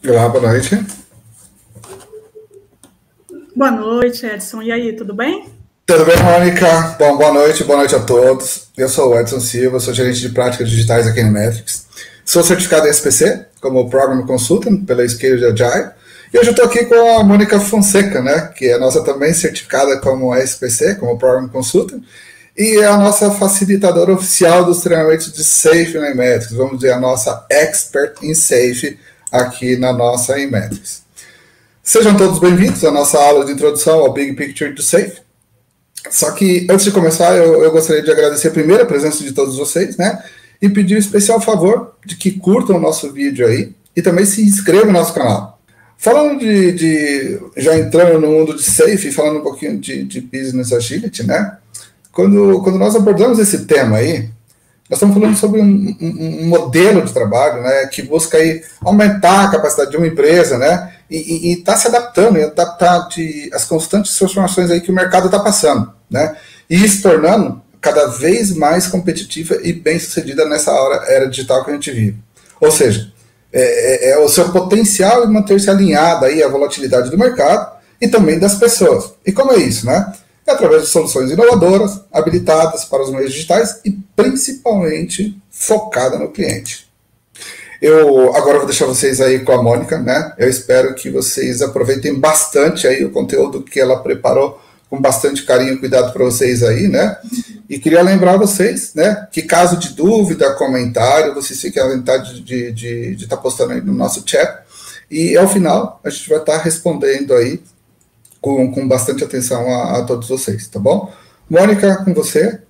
Olá, boa noite. Boa noite, Edson. E aí, tudo bem? Tudo bem, Mônica? Bom, boa noite a todos. Eu sou o Edson Silva, sou gerente de práticas digitais aqui no Metrics. Sou certificado em SPC, como Program Consultant pela Scale de Agile. E hoje eu estou aqui com a Mônica Fonseca, né, que é a nossa também certificada como SPC, como Program Consultant, e é a nossa facilitadora oficial dos treinamentos de Safe na Metrics. Vamos dizer, a nossa expert em Safe aqui na nossa Metrics. Sejam todos bem-vindos à nossa aula de introdução ao Big Picture do Safe. Só que, antes de começar, eu gostaria de agradecer primeiro a presença de todos vocês, né? E pedir um especial favor de que curtam o nosso vídeo aí e também se inscrevam no nosso canal. Falando já entrando no mundo de Safe, falando um pouquinho de Business Agility, né? Quando nós abordamos esse tema aí, nós estamos falando sobre um modelo de trabalho, né, que busca aí aumentar a capacidade de uma empresa, né, e está se adaptando, e adaptar às constantes transformações aí que o mercado está passando, né, e se tornando cada vez mais competitiva e bem sucedida nessa era digital que a gente vive. Ou seja, é o seu potencial de manter-se alinhado aí à volatilidade do mercado e também das pessoas. E como é isso, né? É através de soluções inovadoras, habilitadas para os meios digitais e principalmente focada no cliente. Eu agora vou deixar vocês aí com a Mônica, né? Eu espero que vocês aproveitem bastante aí o conteúdo que ela preparou com bastante carinho e cuidado para vocês aí, né? E queria lembrar vocês, né, que caso de dúvida, comentário, vocês fiquem à vontade de estar postando aí no nosso chat. E ao final a gente vai estar respondendo aí com bastante atenção a todos vocês, tá bom? Mônica, com você.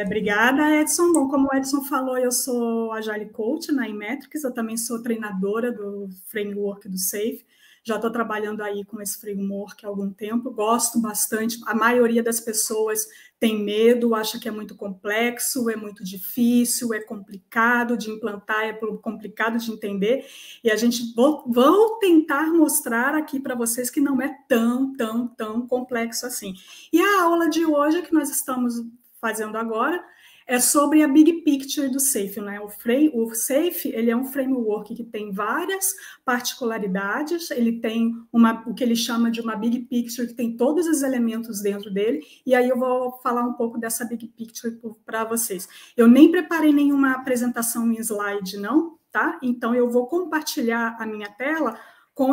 Obrigada, Edson. Bom, como o Edson falou, eu sou Agile Coach na Inmetrics, eu também sou treinadora do framework do Safe. Já estou trabalhando aí com esse framework há algum tempo, gosto bastante. A maioria das pessoas tem medo, acha que é muito complexo, é muito difícil, é complicado de implantar, é complicado de entender. E a gente vou tentar mostrar aqui para vocês que não é tão complexo assim. E a aula de hoje que nós estamos fazendo agora é sobre a Big Picture do Safe, né? O Safe, ele é um framework que tem várias particularidades, ele tem o que ele chama de uma Big Picture, que tem todos os elementos dentro dele, e aí eu vou falar um pouco dessa Big Picture para vocês. Eu nem preparei nenhuma apresentação em slide, não, tá? Então eu vou compartilhar a minha tela com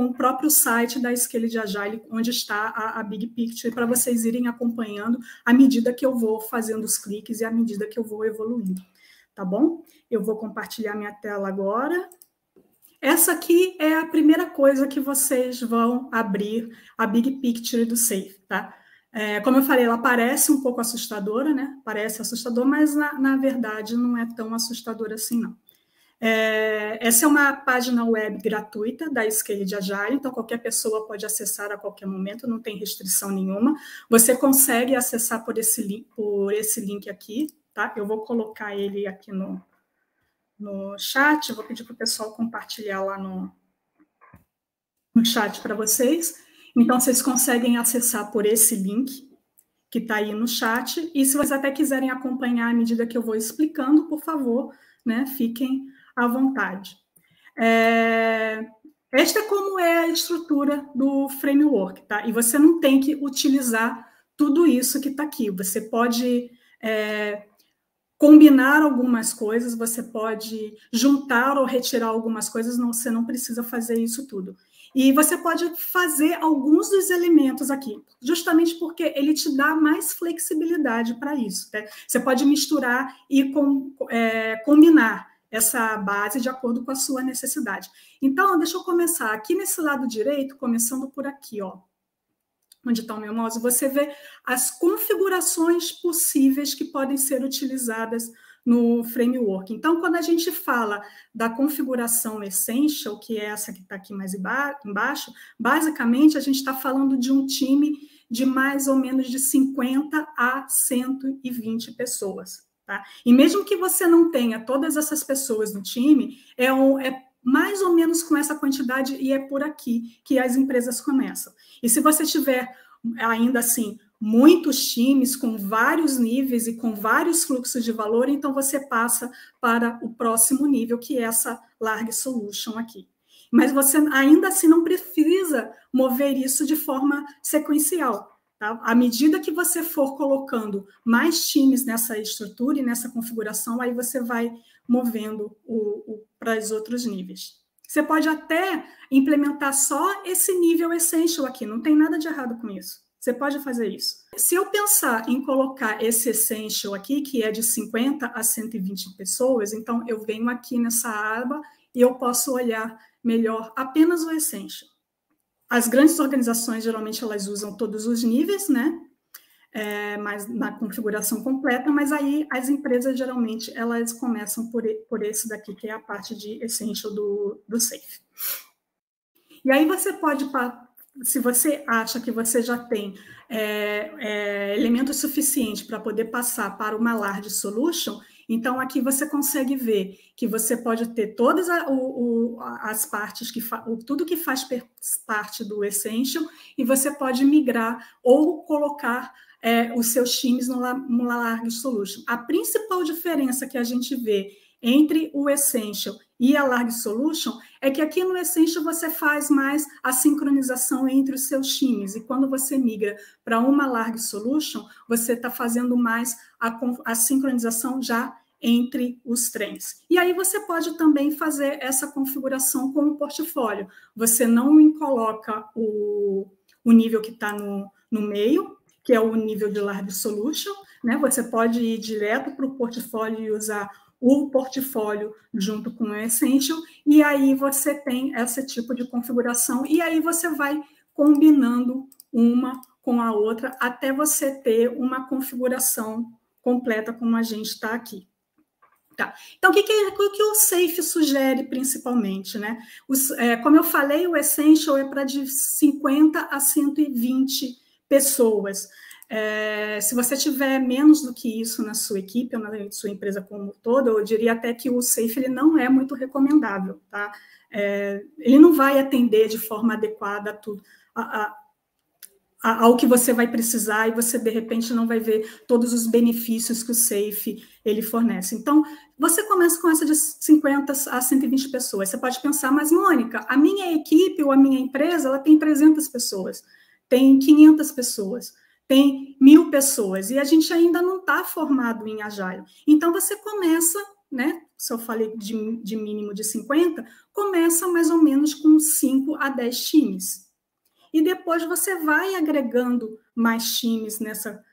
o próprio site da Scale de Agile, onde está a Big Picture, para vocês irem acompanhando à medida que eu vou fazendo os cliques e à medida que eu vou evoluindo, tá bom? Eu vou compartilhar minha tela agora. Essa aqui é a primeira coisa que vocês vão abrir, a Big Picture do Safe, tá? Como eu falei, ela parece um pouco assustadora, né? Parece assustador, mas na verdade não é tão assustadora assim, não. Essa é uma página web gratuita da Scale de Agile, então qualquer pessoa pode acessar a qualquer momento, não tem restrição nenhuma. Você consegue acessar por esse link aqui, tá? Eu vou colocar ele aqui no chat, vou pedir para o pessoal compartilhar lá no chat para vocês. Então, vocês conseguem acessar por esse link que está aí no chat, e se vocês até quiserem acompanhar à medida que eu vou explicando, por favor, né, fiquem à vontade. Esta é como é a estrutura do framework, tá? E você não tem que utilizar tudo isso que está aqui. Você pode combinar algumas coisas, você pode juntar ou retirar algumas coisas, você não precisa fazer isso tudo. E você pode fazer alguns dos elementos aqui, justamente porque ele te dá mais flexibilidade para isso, né? Você pode misturar e combinar essa base de acordo com a sua necessidade. Então, deixa eu começar aqui nesse lado direito, começando por aqui, ó, onde está o meu mouse, você vê as configurações possíveis que podem ser utilizadas no framework. Então, quando a gente fala da configuração Essential, que é essa que está aqui mais embaixo, basicamente a gente está falando de um time de mais ou menos de 50 a 120 pessoas. Tá? E mesmo que você não tenha todas essas pessoas no time, é mais ou menos com essa quantidade, e é por aqui que as empresas começam. E se você tiver, ainda assim, muitos times com vários níveis e com vários fluxos de valor, então você passa para o próximo nível, que é essa Large Solution aqui. Mas você ainda assim não precisa mover isso de forma sequencial. Tá? À medida que você for colocando mais times nessa estrutura e nessa configuração, aí você vai movendo para os outros níveis. Você pode até implementar só esse nível Essential aqui, não tem nada de errado com isso. Você pode fazer isso. Se eu pensar em colocar esse Essential aqui, que é de 50 a 120 pessoas, então eu venho aqui nessa aba e eu posso olhar melhor apenas o Essential. As grandes organizações, geralmente, elas usam todos os níveis, né? Mas na configuração completa, mas aí as empresas, geralmente, elas começam por esse daqui, que é a parte de Essential do Safe. E aí você pode, se você acha que você já tem elementos suficientes para poder passar para uma Large Solution, então aqui você consegue ver que você pode ter todas as partes, tudo que faz parte do Essential, e você pode migrar ou colocar os seus times numa Large Solution. A principal diferença que a gente vê entre o Essential e a Large Solution é que aqui no Essential você faz mais a sincronização entre os seus times, e quando você migra para uma Large Solution, você está fazendo mais a sincronização já entre os trens. E aí você pode também fazer essa configuração com o portfólio. Você não coloca o nível que está no meio, que é o nível de Large Solution, né? Você pode ir direto para o portfólio e usar o portfólio junto com o Essential, e aí você tem esse tipo de configuração, e aí você vai combinando uma com a outra até você ter uma configuração completa como a gente está aqui. Tá. Então, o que o Safe sugere principalmente, né? Como eu falei, o Essential é para de 50 a 120 pessoas. Se você tiver menos do que isso na sua equipe ou na sua empresa como toda, eu diria até que o Safe ele não é muito recomendável, tá? Ele não vai atender de forma adequada a tudo, ao que você vai precisar, e você, de repente, não vai ver todos os benefícios que o Safe ele fornece. Então, você começa com essa de 50 a 120 pessoas. Você pode pensar, mas, Mônica, a minha equipe ou a minha empresa ela tem 300 pessoas, tem 500 pessoas, tem 1.000 pessoas, e a gente ainda não está formado em Agile. Então, você começa, né? Se eu falei de mínimo de 50, começa mais ou menos com 5 a 10 times. E depois você vai agregando mais times nessa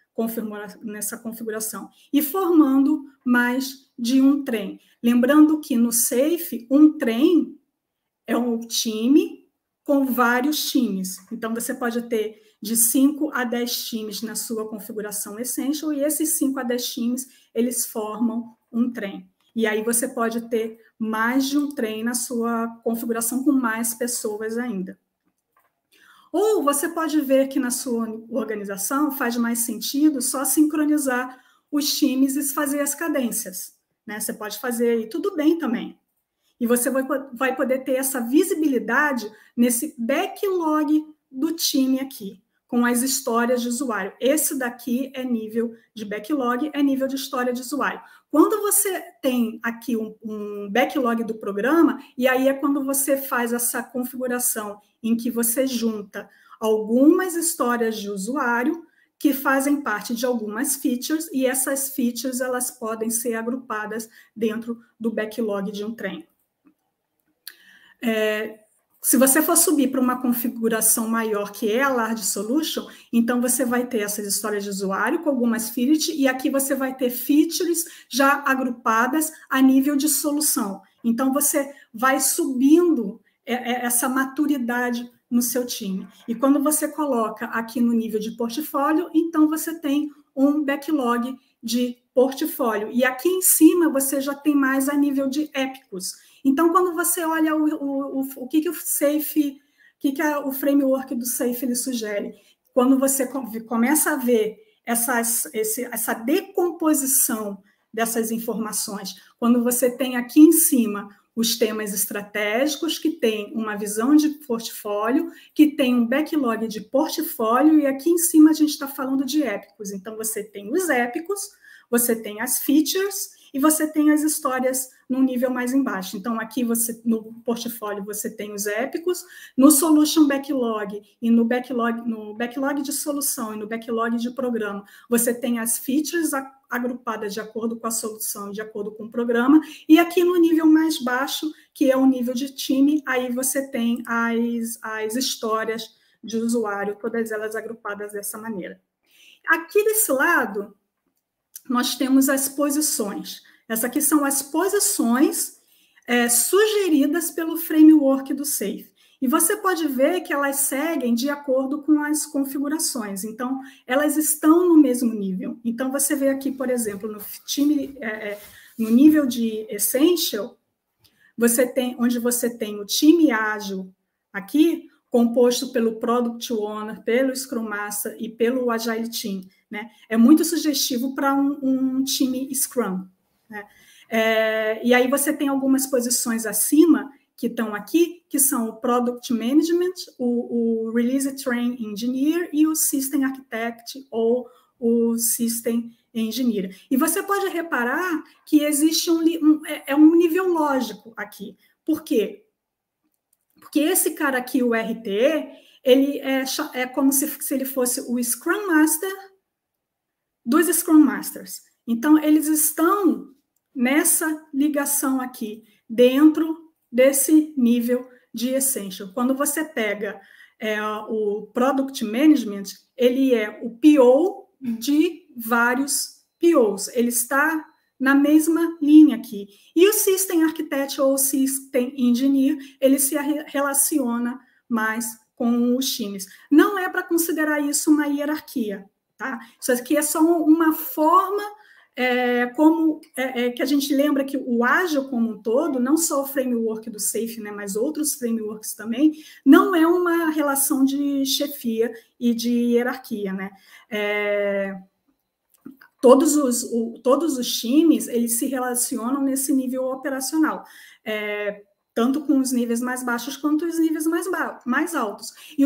configuração e formando mais de um trem. Lembrando que no Safe, um trem é um time com vários times. Então, você pode ter de 5 a 10 times na sua configuração Essential, e esses 5 a 10 times, eles formam um trem. E aí você pode ter mais de um trem na sua configuração com mais pessoas ainda. Ou você pode ver que na sua organização faz mais sentido só sincronizar os times e fazer as cadências, né? Você pode fazer, e tudo bem também. E você vai poder ter essa visibilidade nesse backlog do time aqui, com as histórias de usuário. Esse daqui é nível de backlog, é nível de história de usuário. Quando você tem aqui um backlog do programa, e aí é quando você faz essa configuração em que você junta algumas histórias de usuário que fazem parte de algumas features, e essas features elas podem ser agrupadas dentro do backlog de um trem. Se você for subir para uma configuração maior, que é a Large Solution, então você vai ter essas histórias de usuário com algumas features, e aqui você vai ter features já agrupadas a nível de solução. Então, você vai subindo essa maturidade no seu time. E quando você coloca aqui no nível de portfólio, então você tem um backlog de portfólio. E aqui em cima você já tem mais a nível de épicos. Então, quando você olha o que o Safe, o framework do Safe ele sugere, quando você começa a ver essa decomposição dessas informações, quando você tem aqui em cima os temas estratégicos, que tem uma visão de portfólio, que tem um backlog de portfólio, e aqui em cima a gente está falando de épicos. Então, você tem os épicos, você tem as features e você tem as histórias num nível mais embaixo. Então, aqui no portfólio você tem os épicos, no solution backlog e no backlog de solução e no backlog de programa, você tem as features agrupadas de acordo com a solução, de acordo com o programa, e aqui no nível mais baixo, que é o nível de time, aí você tem as histórias de usuário, todas elas agrupadas dessa maneira. Aqui desse lado, nós temos as posições. Essas aqui são as posições sugeridas pelo framework do SAFe. E você pode ver que elas seguem de acordo com as configurações. Então, elas estão no mesmo nível. Então, você vê aqui, por exemplo, no nível de Essential, onde você tem o time ágil aqui, composto pelo Product Owner, pelo Scrum Master e pelo Agile Team, né? É muito sugestivo para um time Scrum, né? E aí você tem algumas posições acima que estão aqui, que são o Product Management, o Release Train Engineer e o System Architect ou o System Engineer. E você pode reparar que existe um nível lógico aqui. Por quê? Porque esse cara aqui, o RTE, ele é como se ele fosse o Scrum Master dos Scrum Masters. Então, eles estão nessa ligação aqui, dentro desse nível de Essential. Quando você pega o Product Management, ele é o PO de vários POs. Ele está na mesma linha aqui. E o System Architect ou System Engineer, ele se relaciona mais com os times. Não é para considerar isso uma hierarquia, tá? Isso aqui é só uma forma que a gente lembra que o Agile como um todo, não só o framework do SAFe, né, mas outros frameworks também, não é uma relação de chefia e de hierarquia, né? Todos os times, eles se relacionam nesse nível operacional, tanto com os níveis mais baixos quanto os níveis mais altos. E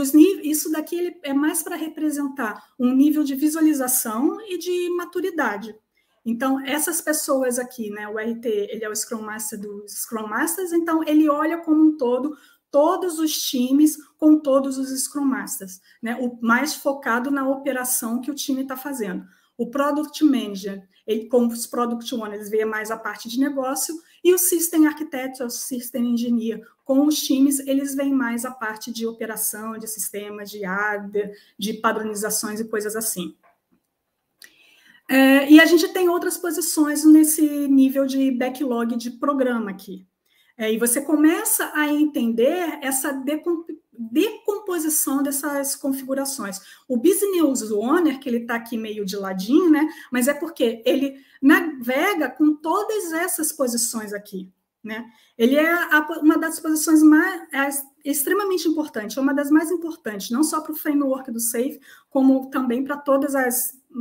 isso daqui é mais para representar um nível de visualização e de maturidade. Então, essas pessoas aqui, né, o RT, ele é o Scrum Master dos Scrum Masters, então ele olha como um todo todos os times com todos os Scrum Masters, né, o mais focado na operação que o time está fazendo. O Product Manager, ele, com os Product Owners, vê mais a parte de negócio, e o System Architect, ou System Engineer, com os times, eles veem mais a parte de operação, de sistemas, de hardware, de padronizações e coisas assim. E a gente tem outras posições nesse nível de backlog de programa aqui. E você começa a entender essa decomposição dessas configurações. O Business Owner, que ele está aqui meio de ladinho, né? Mas é porque ele navega com todas essas posições aqui, né? Ele é uma das posições extremamente importante, é uma das mais importantes, não só para o framework do SAFe, como também para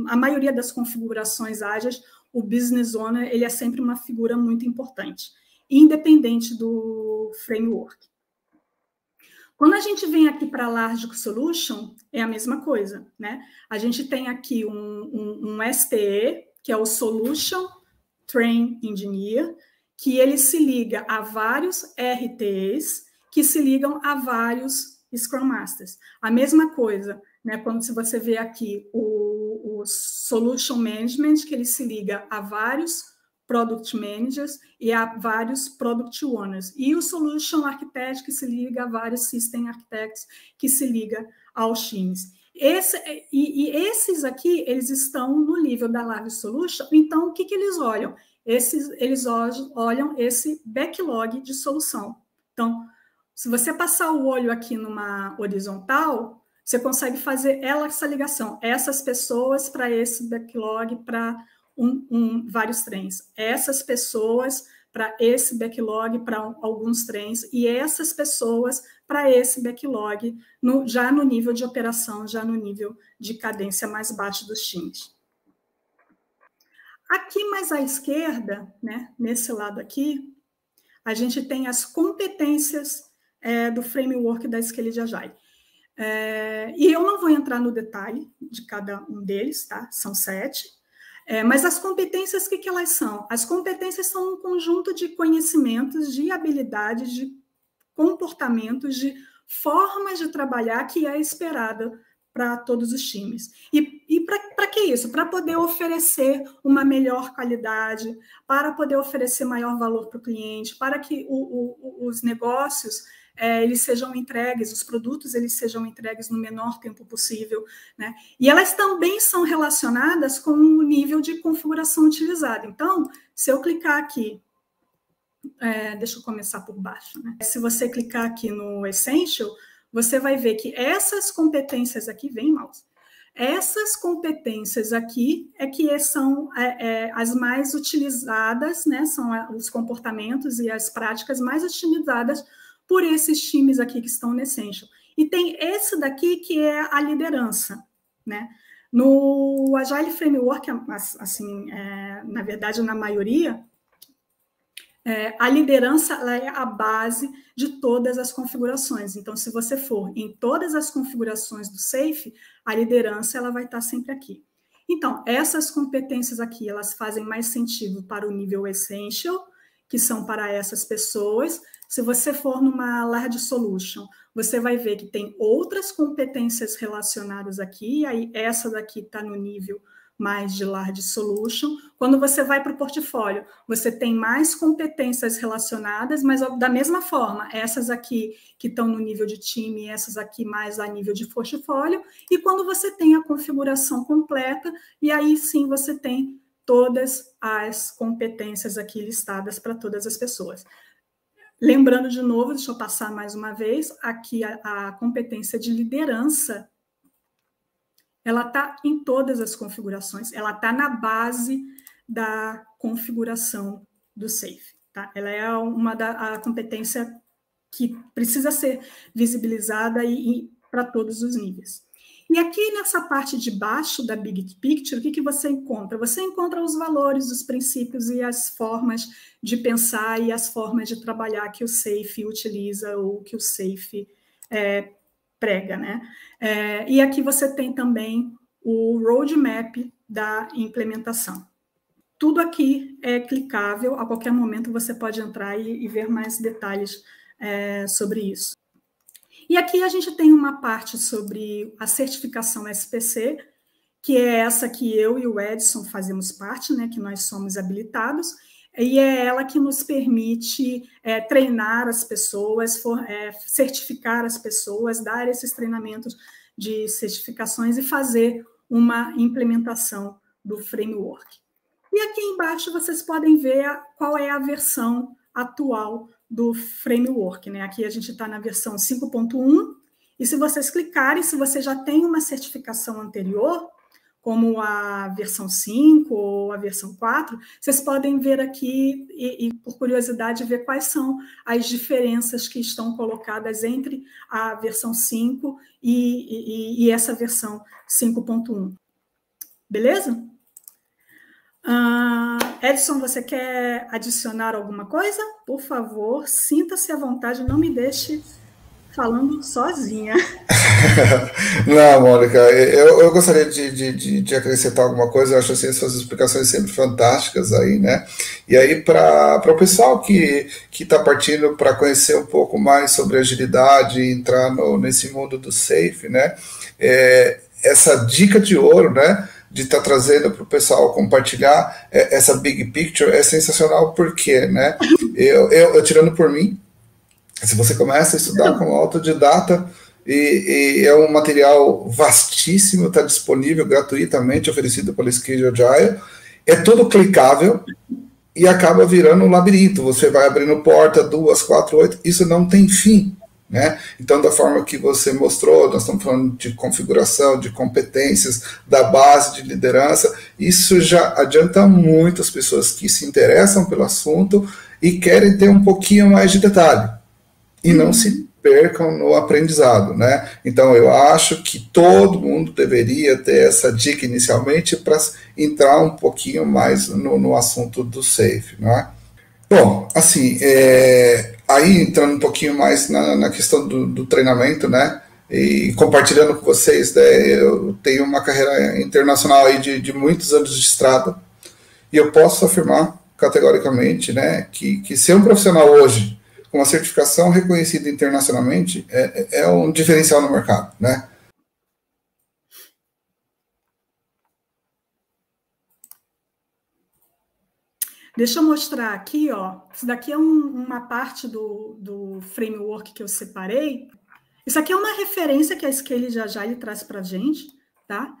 a maioria das configurações ágeis. O Business Owner, ele é sempre uma figura muito importante, independente do framework. Quando a gente vem aqui para Large Solution, é a mesma coisa, né? A gente tem aqui um STE, que é o Solution Train Engineer, que ele se liga a vários RTs, que se ligam a vários Scrum Masters. A mesma coisa, né? Quando você vê aqui o Solution Management, que ele se liga a vários Product Managers e a vários Product Owners. E o Solution Architect, que se liga a vários System Architects, que se liga aos times. Esses aqui, eles estão no nível da Large Solution, então o que eles olham? Eles olham esse backlog de solução. Então, se você passar o olho aqui numa horizontal, você consegue fazer essa ligação. Essas pessoas para esse backlog, para vários trens. Essas pessoas para esse backlog, para alguns trens, e essas pessoas para esse backlog, já no nível de operação, já no nível de cadência mais baixo dos times. Aqui mais à esquerda, né, nesse lado aqui, a gente tem as competências do framework da Scaled Agile. E eu não vou entrar no detalhe de cada um deles, tá? São 7. Mas as competências, o que elas são? As competências são um conjunto de conhecimentos, de habilidades, de comportamentos, de formas de trabalhar que é esperada para todos os times. E para que isso? Para poder oferecer uma melhor qualidade, para poder oferecer maior valor para o cliente, para que os negócios eles sejam entregues, os produtos eles sejam entregues no menor tempo possível, né? E elas também são relacionadas com o nível de configuração utilizado. Então, se eu clicar aqui, deixa eu começar por baixo, né? Se você clicar aqui no Essential, você vai ver que essas competências aqui, vem mouse, essas competências aqui que são as mais utilizadas, né? São os comportamentos e as práticas mais utilizadas por esses times aqui que estão no Essential. E tem esse daqui que é a liderança, né? No Agile Framework, assim, na verdade, na maioria, a liderança ela é a base de todas as configurações. Então, se você for em todas as configurações do SAFe, a liderança ela vai estar sempre aqui. Então, essas competências aqui, elas fazem mais sentido para o nível Essential, que são para essas pessoas. Se você for numa Large Solution, você vai ver que tem outras competências relacionadas aqui, aí essa daqui está no nível mais de Large Solution. Quando você vai para o portfólio, você tem mais competências relacionadas, mas da mesma forma, essas aqui que estão no nível de time, essas aqui mais a nível de portfólio, e quando você tem a configuração completa, e aí sim você tem todas as competências aqui listadas para todas as pessoas. Lembrando de novo, deixa eu passar mais uma vez, aqui a competência de liderança, ela está em todas as configurações, ela está na base da configuração do SAFe. Tá? Ela é a competência que precisa ser visibilizada para todos os níveis. E aqui nessa parte de baixo da Big Picture, o que você encontra? Você encontra os valores, os princípios e as formas de pensar e as formas de trabalhar que o SAFe utiliza ou que o SAFe prega, né? E aqui você tem também o roadmap da implementação. Tudo aqui é clicável, a qualquer momento você pode entrar e ver mais detalhes sobre isso. E aqui a gente tem uma parte sobre a certificação SPC, que é essa que eu e o Edson fazemos parte, né, que nós somos habilitados, e é ela que nos permite treinar as pessoas, certificar as pessoas, dar esses treinamentos de certificações e fazer uma implementação do framework. E aqui embaixo vocês podem ver qual é a versão atual do framework, né? Aqui a gente está na versão 5.1, e se vocês clicarem, se você já tem uma certificação anterior, como a versão 5 ou a versão 4, vocês podem ver aqui, e por curiosidade, ver quais são as diferenças que estão colocadas entre a versão 5 e essa versão 5.1. Beleza? Edson, você quer adicionar alguma coisa? Por favor, sinta-se à vontade, não me deixe falando sozinha. Não, Mônica, eu gostaria de acrescentar alguma coisa. Eu acho assim, suas explicações sempre fantásticas aí, né? E aí, para o pessoal que está partindo para conhecer um pouco mais sobre agilidade e entrar nesse mundo do SAFe, né? Essa dica de ouro, né? De estar trazendo para o pessoal compartilhar essa big picture é sensacional, porque, né? Eu tirando por mim, se você começa a estudar como autodidata, e é um material vastíssimo, está disponível gratuitamente, oferecido pela Scaled Agile, é tudo clicável e acaba virando um labirinto. Você vai abrindo porta, 2, 4, 8, isso não tem fim, né? Então, da forma que você mostrou, nós estamos falando de configuração, de competências, da base de liderança, isso já adianta muito as pessoas que se interessam pelo assunto e querem ter um pouquinho mais de detalhe, e não se percam no aprendizado, né? Então, eu acho que todo mundo deveria ter essa dica inicialmente para entrar um pouquinho mais no assunto do SAFe, né? Bom, assim, aí entrando um pouquinho mais na questão do treinamento, né? E compartilhando com vocês, né, eu tenho uma carreira internacional aí de muitos anos de estrada, e eu posso afirmar categoricamente, né, que ser um profissional hoje com uma certificação reconhecida internacionalmente é um diferencial no mercado, né? Deixa eu mostrar aqui, ó. Isso daqui é uma parte do framework que eu separei. Isso aqui é uma referência que a Scale já ele traz para a gente, tá?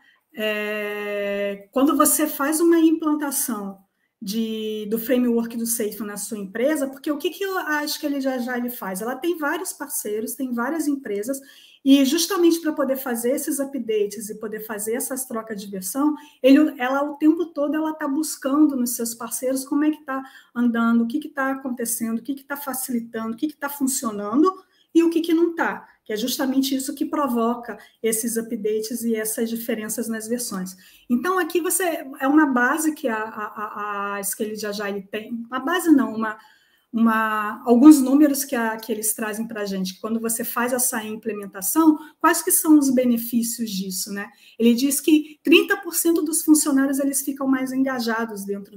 Quando você faz uma implantação do framework do SAFe na sua empresa, porque o que a Scale já ele faz? Ela tem vários parceiros, tem várias empresas, e justamente para poder fazer esses updates e poder fazer essas trocas de versão, ela o tempo todo ela está buscando nos seus parceiros como é que está andando, o que está acontecendo, o que está facilitando, o que está funcionando e o que não está, que é justamente isso que provoca esses updates e essas diferenças nas versões. Então, aqui é uma base que a Scale Agile tem, uma base não, alguns números que eles trazem para a gente, quando você faz essa implementação, quais que são os benefícios disso, né? Ele diz que 30% dos funcionários eles ficam mais engajados dentro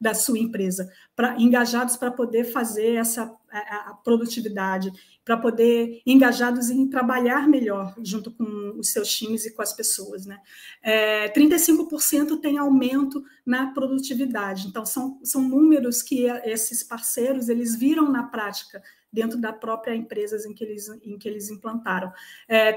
da sua empresa, engajados para poder fazer a produtividade, para poder engajados em trabalhar melhor junto com os seus times e com as pessoas, né? 35% tem aumento na produtividade. Então, são números que esses parceiros eles viram na prática dentro da própria empresa em que eles implantaram.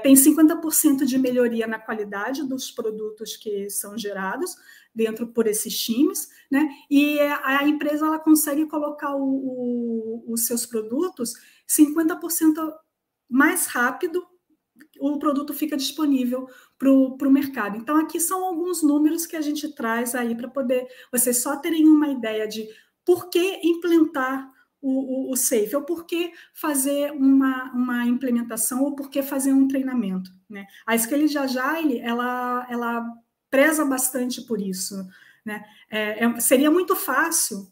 Tem 50% de melhoria na qualidade dos produtos que são gerados dentro por esses times, né? E a empresa ela consegue colocar os seus produtos 50% mais rápido, o produto fica disponível para o mercado. Então, aqui são alguns números que a gente traz aí para poder vocês só terem uma ideia de por que implantar o SAFe, ou por que fazer uma implementação, ou por que fazer um treinamento, né? A Scale Agile, ela preza bastante por isso, né? Seria muito fácil,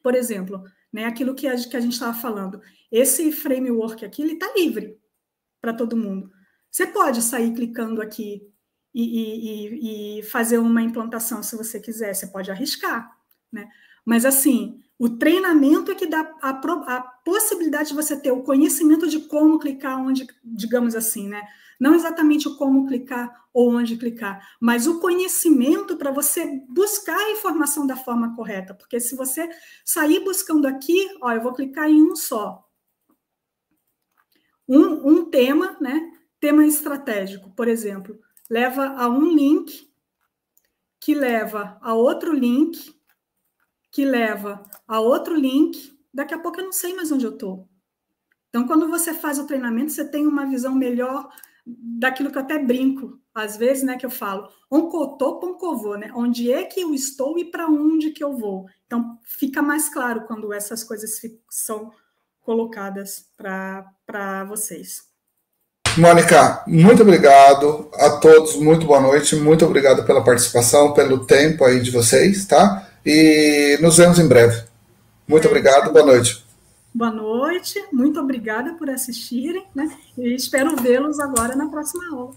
por exemplo, né, aquilo que a gente estava falando, esse framework aqui, ele está livre para todo mundo. Você pode sair clicando aqui e fazer uma implantação se você quiser, você pode arriscar, né? Mas, assim, o treinamento é que dá a possibilidade de você ter o conhecimento de como clicar onde, digamos assim, né? Não exatamente o como clicar ou onde clicar, mas o conhecimento para você buscar a informação da forma correta. Porque se você sair buscando aqui, ó, eu vou clicar em um só. Um tema, né? Tema estratégico, por exemplo, leva a um link, que leva a outro link, que leva a outro link, daqui a pouco eu não sei mais onde eu estou. Então, quando você faz o treinamento, você tem uma visão melhor daquilo que eu até brinco, às vezes, né, que eu falo, onde eu estou, onde eu vou, né? Onde é que eu estou e para onde que eu vou. Então, fica mais claro quando essas coisas são colocadas para vocês. Mônica, muito obrigado a todos, muito boa noite, muito obrigado pela participação, pelo tempo aí de vocês, tá? E nos vemos em breve. Muito obrigado, boa noite. Boa noite, muito obrigada por assistirem, né? E espero vê-los agora na próxima aula.